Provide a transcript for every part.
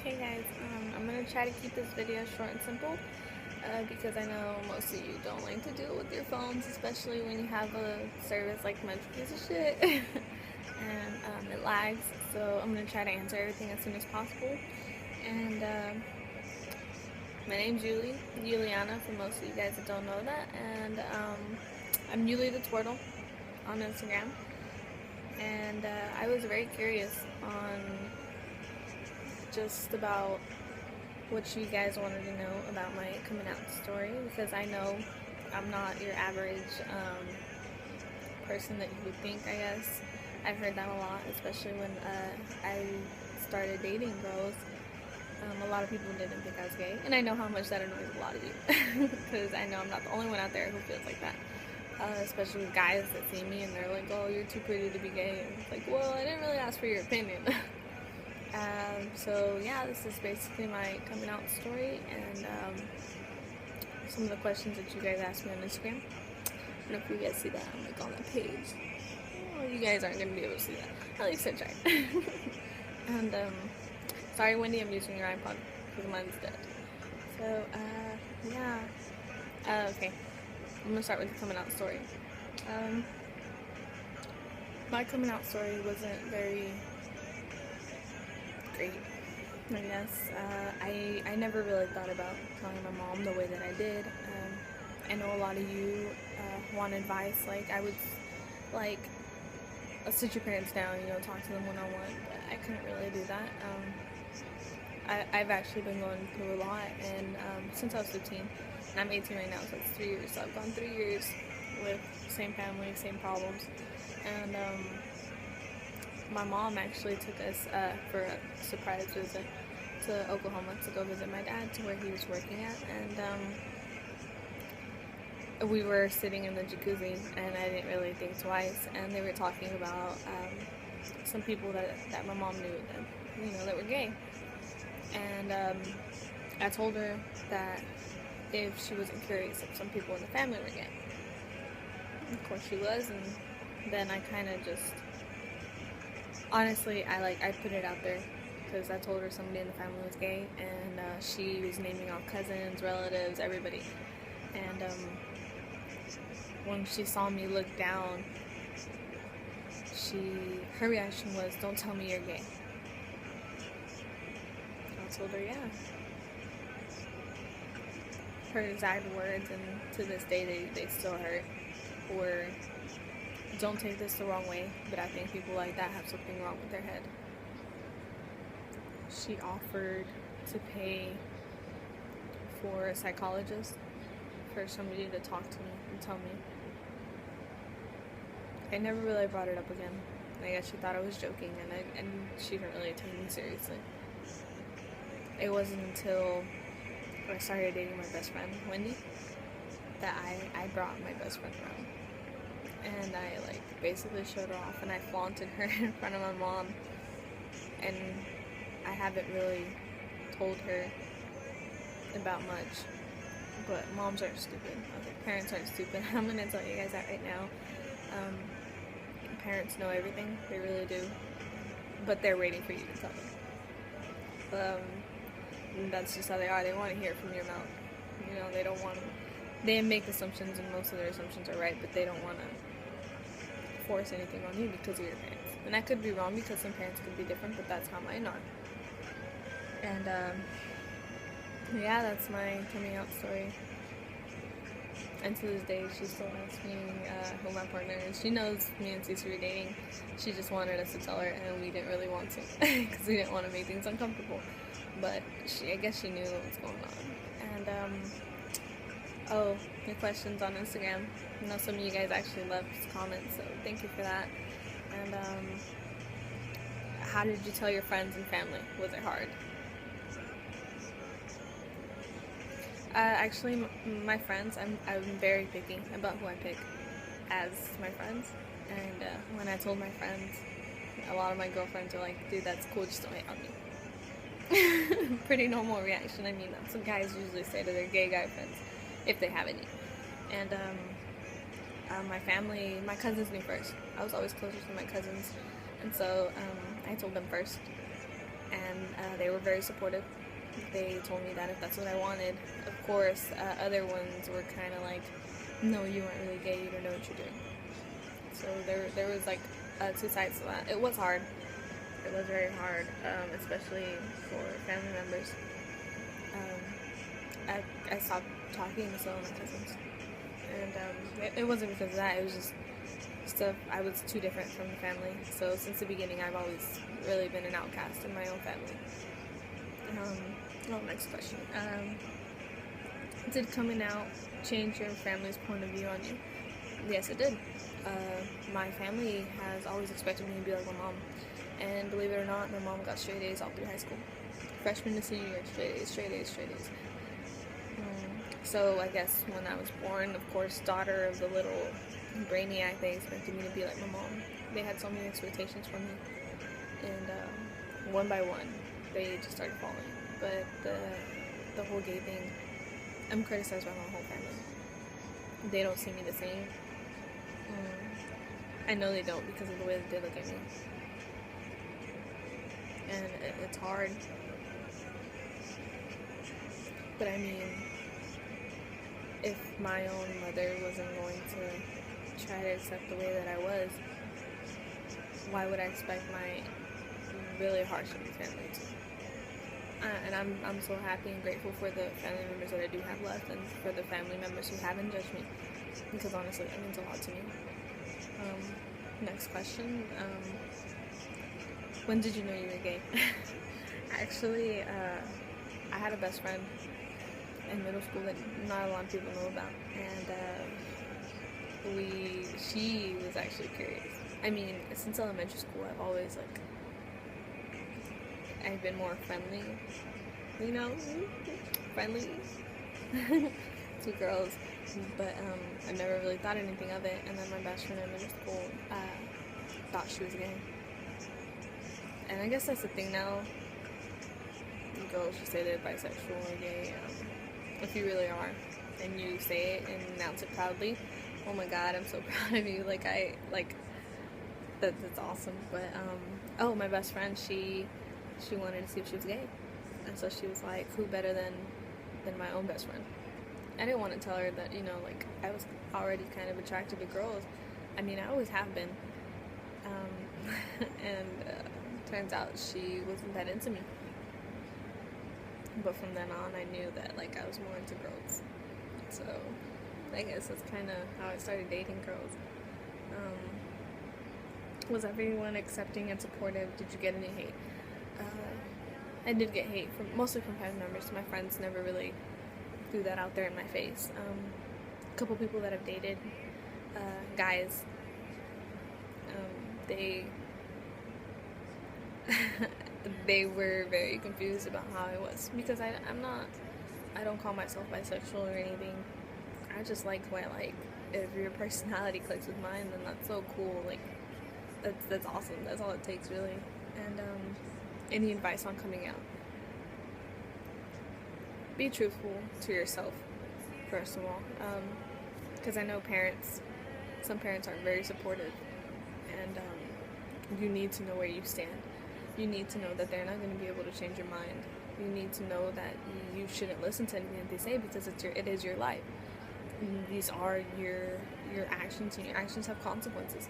Okay guys, I'm going to try to keep this video short and simple because I know most of you don't like to deal with your phones, especially when you have a service like mine's a piece of shit and it lags. So I'm going to try to answer everything as soon as possible. And my name's Yuli, Yuliana for most of you guys that don't know that. And I'm Yuli the Twirtle on Instagram. And I was very curious on just about what you guys wanted to know about my coming out story, because I know I'm not your average person that you would think, I guess. I've heard that a lot, especially when I started dating girls. A lot of people didn't think I was gay, and I know how much that annoys a lot of you, because I know I'm not the only one out there who feels like that. Especially with guys that see me and they're like, oh, you're too pretty to be gay. And it's like, well, I didn't really ask for your opinion. So yeah, this is basically my coming out story and some of the questions that you guys asked me on Instagram. I don't know if you guys see that. I'm like on that page. Well, you guys aren't going to be able to see that. At least I tried. And sorry Wendy, I'm using your iPod because mine's dead. So yeah. Okay, I'm going to start with the coming out story. My coming out story wasn't very great, I guess. I never really thought about telling my mom the way that I did. I know a lot of you want advice, like I would sit your parents down, talk to them one-on-one, but I couldn't really do that. I've actually been going through a lot, and since I was 15, and I'm 18 right now, so it's 3 years, so I've gone 3 years with same family, same problems, and my mom actually took us for a surprise visit to Oklahoma to go visit my dad to where he was working at, and we were sitting in the jacuzzi, and I didn't really think twice, and they were talking about some people that my mom knew that were gay, and I told her that if she wasn't curious if some people in the family were gay. Of course she was, and then I kind of just honestly, I put it out there because I told her somebody in the family was gay, and she was naming off cousins, relatives, everybody. And when she saw me look down, her reaction was, "Don't tell me you're gay." I told her, yeah. Her exact words, and to this day they still hurt, were, "Don't take this the wrong way, but I think people like that have something wrong with their head." She offered to pay for a psychologist, for somebody to talk to me and tell me. I never really brought it up again. I guess she thought I was joking, and she didn't really take me seriously. It wasn't until I started dating my best friend, Wendy, that I brought my best friend around. And I basically showed her off, and I flaunted her in front of my mom, and I haven't really told her about much, but moms aren't stupid. Parents aren't stupid. I'm gonna tell you guys that right now. Parents know everything, they really do, but they're waiting for you to tell them. And that's just how they are. They want to hear it from your mouth. They don't want to. They make assumptions, and most of their assumptions are right, but they don't want to force anything on you because of your parents. And I could be wrong, because some parents could be different, but that's how mine are. And yeah, that's my coming out story. And to this day, she still asks me who my partner is. She knows me and Cece were dating. She just wanted us to tell her, and we didn't really want to because we didn't want to make things uncomfortable. But I guess she knew what was going on. And the questions on Instagram. I know some of you guys actually left comments, so thank you for that. And how did you tell your friends and family? Was it hard? Actually, my friends, I'm very picky about who I pick as my friends. And when I told my friends, a lot of my girlfriends are like, "Dude, that's cool, just don't hate on me." Pretty normal reaction. I mean, that's what guys usually say to their gay guy friends, if they have any. And my family, my cousins knew first. I was always closest to my cousins, and so I told them first. and they were very supportive. They told me that if that's what I wanted, of course, other ones were kind of like, no, you aren't really gay, you don't know what you're doing. So there was like two sides to that. It was hard. It was very hard, especially for family members. I stopped talking to some of my cousins, and it wasn't because of that. It was just stuff. I was too different from the family. So since the beginning, I've always really been an outcast in my own family. Next question. Did coming out change your family's point of view on you? Yes, it did. My family has always expected me to be like my mom. And believe it or not, my mom got straight A's all through high school. Freshman to senior year, straight A's, straight A's, straight A's. So I guess when I was born, of course, daughter of the little brainiac, they expected me to be like my mom. They had so many expectations from me. And one by one, they just started falling. But the whole gay thing, I'm criticized by my whole family. They don't see me the same. I know they don't because of the way that they look at me. And it's hard. But I mean, if my own mother wasn't going to try to accept the way that I was, why would I expect my really harsh-living family to? And I'm so happy and grateful for the family members that I do have left, and for the family members who haven't judged me, because honestly, it means a lot to me. Next question. When did you know you were gay? Actually, I had a best friend in middle school that not a lot of people know about, and she was actually curious. I mean, since elementary school, I've been more friendly, friendly to girls, but I never really thought anything of it. And then my best friend in middle school thought she was gay, and I guess that's the thing now. Girls should say they're bisexual or gay. If you really are, and you say it and announce it proudly, oh my God, I'm so proud of you. That's awesome. But my best friend, she wanted to see if she was gay, and so she was like, who better than my own best friend? I didn't want to tell her that, I was already kind of attracted to girls. I mean, I always have been, and turns out she wasn't that into me. But from then on, I knew that I was more into girls. So I guess that's kind of how I started dating girls. Was everyone accepting and supportive? Did you get any hate? I did get hate, mostly from family members. My friends never really threw that out there in my face. A couple people that I've dated, guys, they were very confused about how I was, because I don't call myself bisexual or anything. I just like who I like. If your personality clicks with mine, then that's so cool. That's awesome. That's all it takes, really. And any advice on coming out? Be truthful to yourself, first of all, because I know some parents aren't very supportive, and you need to know where you stand. You need to know that they're not going to be able to change your mind. You need to know that you shouldn't listen to anything that they say, because it is your life. These are your actions, and your actions have consequences.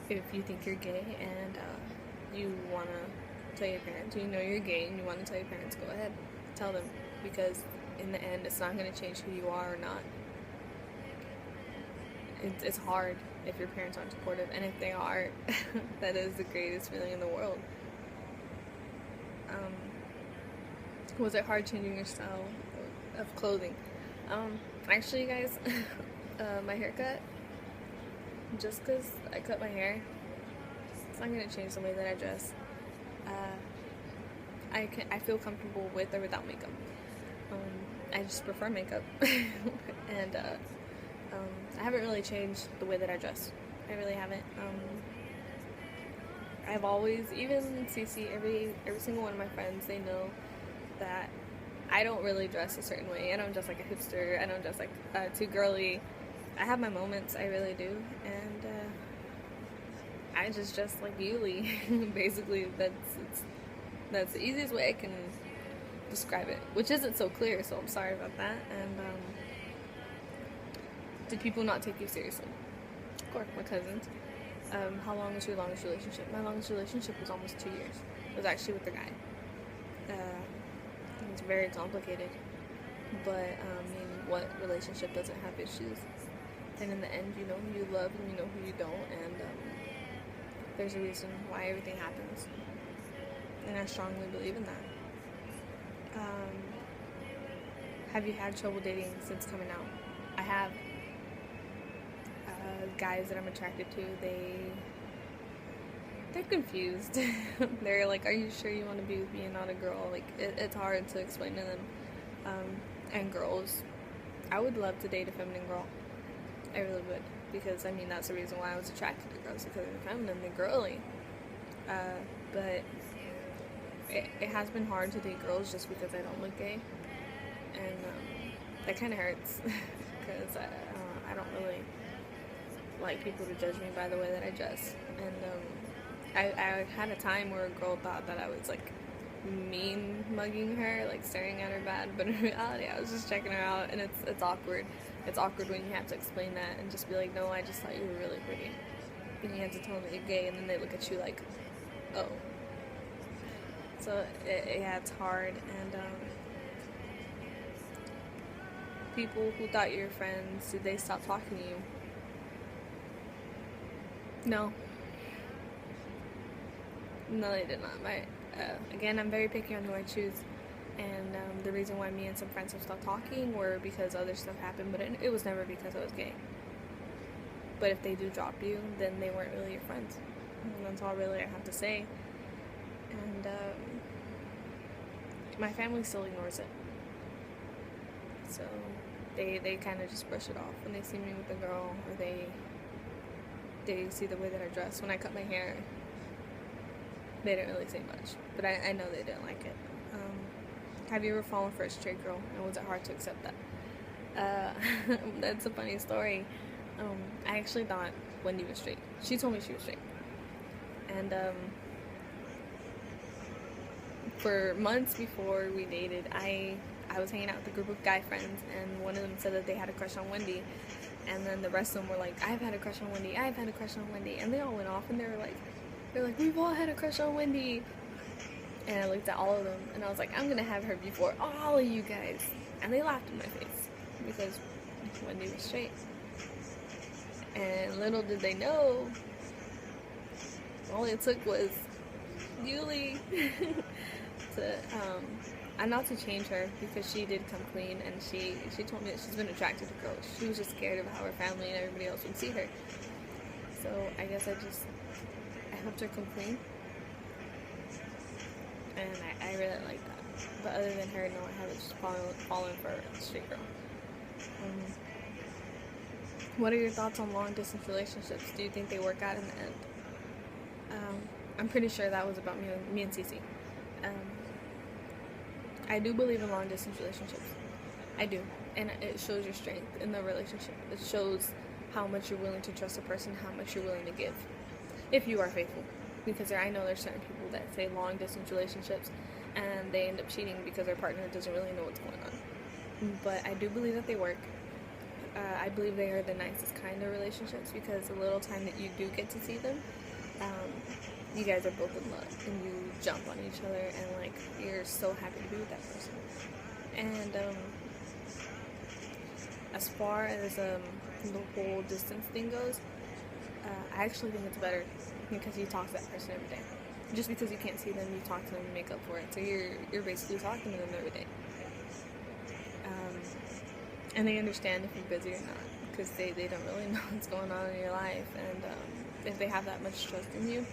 If you think you're gay and you want to tell your parents, you're gay and you want to tell your parents, go ahead, tell them, because in the end, it's not going to change who you are or not. It's hard if your parents aren't supportive, and if they are, that is the greatest feeling in the world. Was it hard changing your style of clothing? Actually, guys, my haircut, just because I cut my hair, it's not going to change the way that I dress. I feel comfortable with or without makeup. I just prefer makeup. And I haven't really changed the way that I dress. I really haven't. I've always, even CC, every single one of my friends, they know that I don't really dress a certain way. I don't dress like a hipster. I don't dress like too girly. I have my moments, I really do. And I just dress like Yuli. Basically, That's the easiest way I can describe it, which isn't so clear, so I'm sorry about that. And did people not take you seriously? Of course, my cousins. How long was your longest relationship? My longest relationship was almost 2 years. It was actually with a guy. It's very complicated, but I mean, what relationship doesn't have issues? And in the end, you know who you love and you know who you don't, and there's a reason why everything happens. And I strongly believe in that. Have you had trouble dating since coming out? I have. Guys that I'm attracted to, they're confused. They're like, are you sure you want to be with me and not a girl? Like, it's hard to explain to them. And girls, I would love to date a feminine girl. I really would, because I mean, that's the reason why I was attracted to girls, because they're feminine, they're girly. But it has been hard to date girls just because I don't look gay, and that kind of hurts, because I don't really like people to judge me by the way that I dress. And I had a time where a girl thought that I was like mean mugging her, like staring at her bad, but in reality I was just checking her out. And it's awkward. It's awkward when you have to explain that and just be like, no, I just thought you were really pretty, and you have to tell them that you're gay, and then they look at you like, oh. So yeah, it's hard. And people who thought you were friends, did they stop talking to you? No, they did not. Again, I'm very picky on who I choose, and the reason why me and some friends have stopped talking were because other stuff happened, but it was never because I was gay. But if they do drop you, then they weren't really your friends. And that's all really I have to say. And my family still ignores it, so they kind of just brush it off when they see me with a girl, or they see the way that I dress. When I cut my hair, they didn't really say much, but I know they didn't like it. Have you ever fallen for a straight girl, and was it hard to accept that? That's a funny story. I actually thought Wendy was straight. She told me she was straight, and for months before we dated, I was hanging out with a group of guy friends, and one of them said that they had a crush on Wendy. And then the rest of them were like, I've had a crush on Wendy, I've had a crush on Wendy. And they all went off, and they're like, we've all had a crush on Wendy. And I looked at all of them, and I was like, I'm gonna have her before all of you guys. And they laughed in my face, because Wendy was straight. And little did they know, all it took was Yuli to not to change her, because she did come clean, and she told me that she's been attracted to girls. She was just scared of how her family and everybody else would see her. So I guess I helped her come clean, and I really like that. But other than her, no, I haven't just fallen for a straight girl. What are your thoughts on long distance relationships? Do you think they work out in the end? I'm pretty sure that was about me and Cece. I do believe in long distance relationships. I do. And it shows your strength in the relationship. It shows how much you're willing to trust a person, how much you're willing to give, if you are faithful. Because I know there's certain people that say long distance relationships and they end up cheating because their partner doesn't really know what's going on. But I do believe that they work. I believe they are the nicest kind of relationships, because the little time that you do get to see them, you guys are both in love, and you jump on each other, and like, you're so happy to be with that person. And as far as the whole distance thing goes, I actually think it's better, because you talk to that person every day. Just because you can't see them, you talk to them and make up for it. So you're basically talking to them every day. And they understand if you're busy or not, because they don't really know what's going on in your life. And if they have that much trust in you,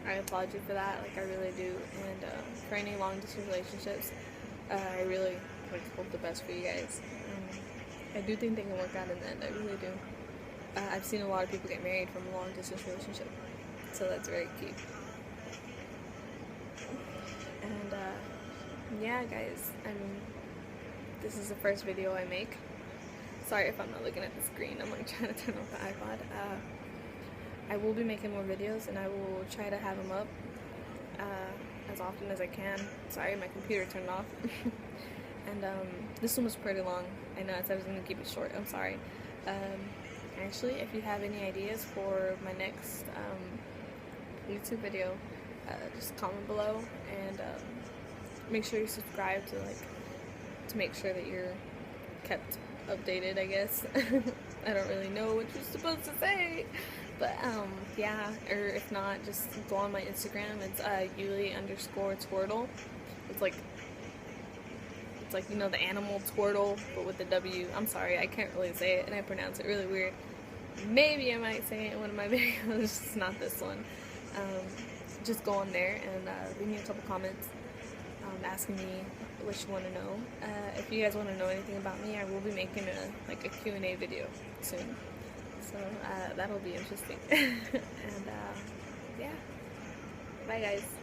I applaud you for that. Like, I really do. And for any long distance relationships, I really hope the best for you guys. I do think they can work out in the end. I really do. I've seen a lot of people get married from a long distance relationship, so that's very key. And yeah, guys, this is the first video I make. Sorry if I'm not looking at the screen. I'm like trying to turn off the iPod. I will be making more videos, and I will try to have them up as often as I can. Sorry, my computer turned off. And this one was pretty long. I know I said I was going to keep it short. I'm sorry. Actually, if you have any ideas for my next YouTube video, just comment below, and make sure you subscribe to make sure that you're kept updated, I guess. I don't really know what you're supposed to say, but yeah, or if not, just go on my Instagram. It's Yuli_Twirtle. It's like, you know, the animal twirtle, but with the W. I'm sorry, I can't really say it, and I pronounce it really weird. Maybe I might say it in one of my videos, just not this one. Just go on there and leave me a couple comments asking me what you want to know. If you guys want to know anything about me, I will be making a Q&A video soon. So that'll be interesting. And yeah, bye guys.